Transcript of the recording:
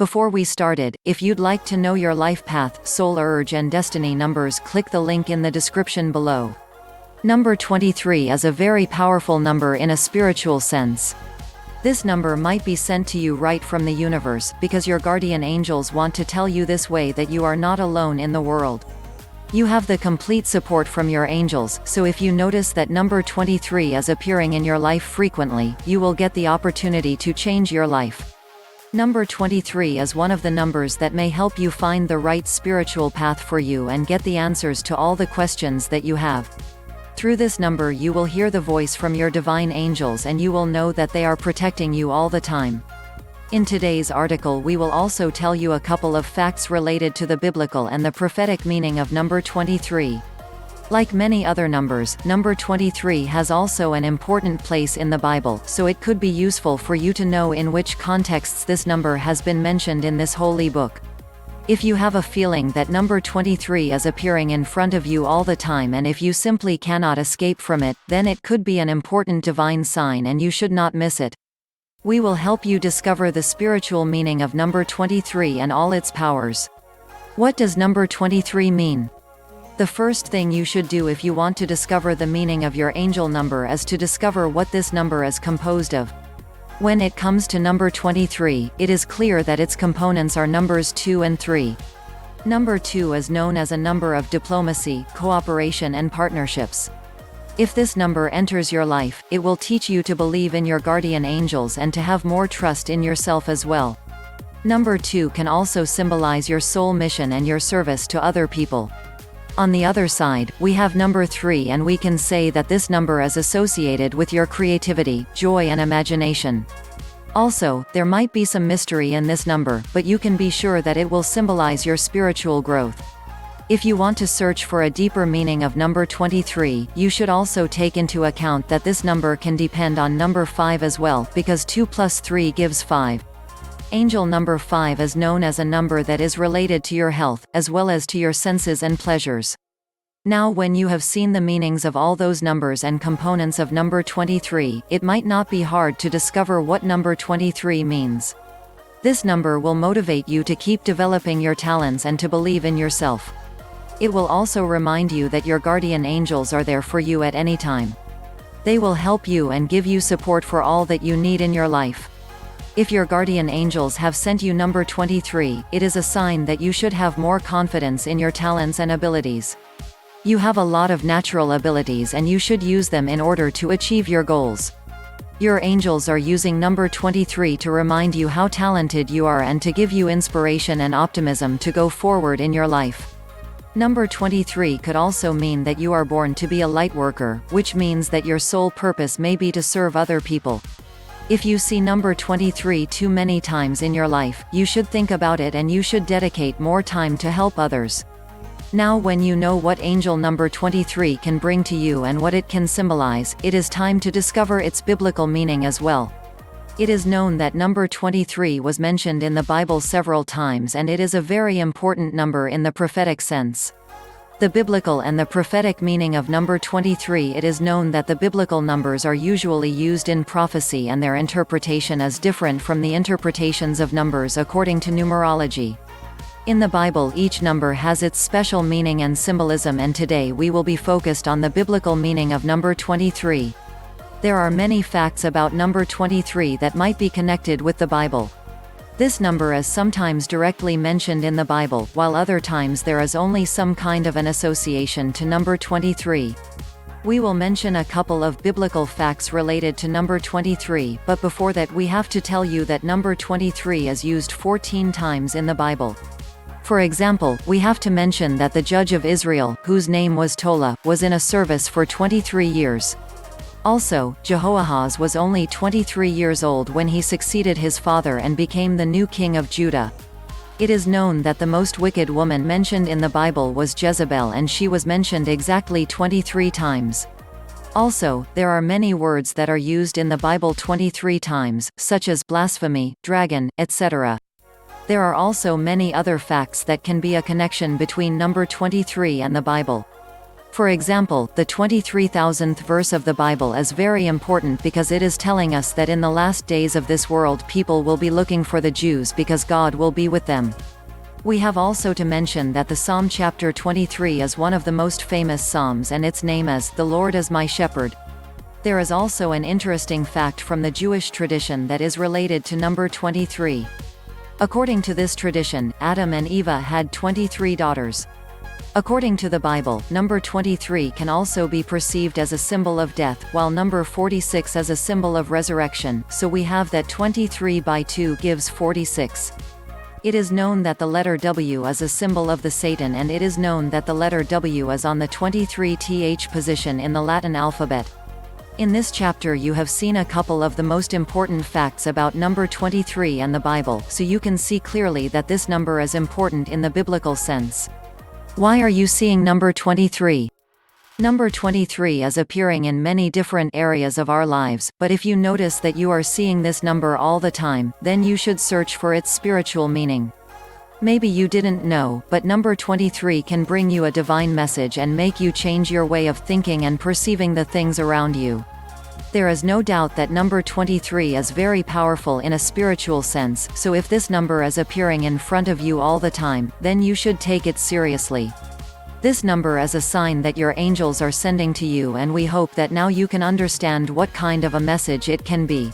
Before we started, if you'd like to know your life path, soul urge and destiny numbers, click the link in the description below. Number 23 is a very powerful number in a spiritual sense. This number might be sent to you right from the universe, because your guardian angels want to tell you this way that you are not alone in the world. You have the complete support from your angels, so if you notice that number 23 is appearing in your life frequently, you will get the opportunity to change your life. Number 23 is one of the numbers that may help you find the right spiritual path for you and get the answers to all the questions that you have. Through this number you will hear the voice from your divine angels and you will know that they are protecting you all the time. In today's article we will also tell you a couple of facts related to the biblical and the prophetic meaning of number 23. Like many other numbers, number 23 has also an important place in the Bible, so it could be useful for you to know in which contexts this number has been mentioned in this holy book. If you have a feeling that number 23 is appearing in front of you all the time and if you simply cannot escape from it, then it could be an important divine sign and you should not miss it. We will help you discover the spiritual meaning of number 23 and all its powers. What does number 23 mean? The first thing you should do if you want to discover the meaning of your angel number is to discover what this number is composed of. When it comes to number 23, it is clear that its components are numbers 2 and 3. Number 2 is known as a number of diplomacy, cooperation and partnerships. If this number enters your life, it will teach you to believe in your guardian angels and to have more trust in yourself as well. Number 2 can also symbolize your soul mission and your service to other people. On the other side, we have number 3 and we can say that this number is associated with your creativity, joy and imagination. Also, there might be some mystery in this number, but you can be sure that it will symbolize your spiritual growth. If you want to search for a deeper meaning of number 23, you should also take into account that this number can depend on number 5 as well, because 2 plus 3 gives 5. Angel number 5 is known as a number that is related to your health, as well as to your senses and pleasures. Now when you have seen the meanings of all those numbers and components of number 23, it might not be hard to discover what number 23 means. This number will motivate you to keep developing your talents and to believe in yourself. It will also remind you that your guardian angels are there for you at any time. They will help you and give you support for all that you need in your life. If your guardian angels have sent you number 23, it is a sign that you should have more confidence in your talents and abilities. You have a lot of natural abilities and you should use them in order to achieve your goals. Your angels are using number 23 to remind you how talented you are and to give you inspiration and optimism to go forward in your life. Number 23 could also mean that you are born to be a light worker, which means that your sole purpose may be to serve other people. If you see number 23 too many times in your life, you should think about it and you should dedicate more time to help others. Now when you know what angel number 23 can bring to you and what it can symbolize, it is time to discover its biblical meaning as well. It is known that number 23 was mentioned in the Bible several times and it is a very important number in the prophetic sense. The biblical and the prophetic meaning of number 23. It is known that the biblical numbers are usually used in prophecy and their interpretation is different from the interpretations of numbers according to numerology. In the Bible each number has its special meaning and symbolism and today we will be focused on the biblical meaning of number 23. There are many facts about number 23 that might be connected with the Bible. This number is sometimes directly mentioned in the Bible, while other times there is only some kind of an association to number 23. We will mention a couple of biblical facts related to number 23, but before that we have to tell you that number 23 is used 14 times in the Bible. For example, we have to mention that the judge of Israel, whose name was Tola, was in a service for 23 years. Also, Jehoahaz was only 23 years old when he succeeded his father and became the new king of Judah. It is known that the most wicked woman mentioned in the Bible was Jezebel and she was mentioned exactly 23 times. Also, there are many words that are used in the Bible 23 times, such as blasphemy, dragon, etc. There are also many other facts that can be a connection between number 23 and the Bible. For example, the 23,000th verse of the Bible is very important because it is telling us that in the last days of this world people will be looking for the Jews because God will be with them. We have also to mention that the Psalm chapter 23 is one of the most famous psalms and its name is, "The Lord is my shepherd." There is also an interesting fact from the Jewish tradition that is related to number 23. According to this tradition, Adam and Eva had 23 daughters. According to the Bible, number 23 can also be perceived as a symbol of death, while number 46 as a symbol of resurrection, so we have that 23 by 2 gives 46. It is known that the letter W is a symbol of the Satan, and it is known that the letter W is on the 23th position in the Latin alphabet. In this chapter you have seen a couple of the most important facts about number 23 and the Bible, so you can see clearly that this number is important in the biblical sense. Why are you seeing number 23? Number 23 is appearing in many different areas of our lives, but if you notice that you are seeing this number all the time, then you should search for its spiritual meaning. Maybe you didn't know, but number 23 can bring you a divine message and make you change your way of thinking and perceiving the things around you. There is no doubt that number 23 is very powerful in a spiritual sense, so if this number is appearing in front of you all the time, then you should take it seriously. This number is a sign that your angels are sending to you, and we hope that now you can understand what kind of a message it can be.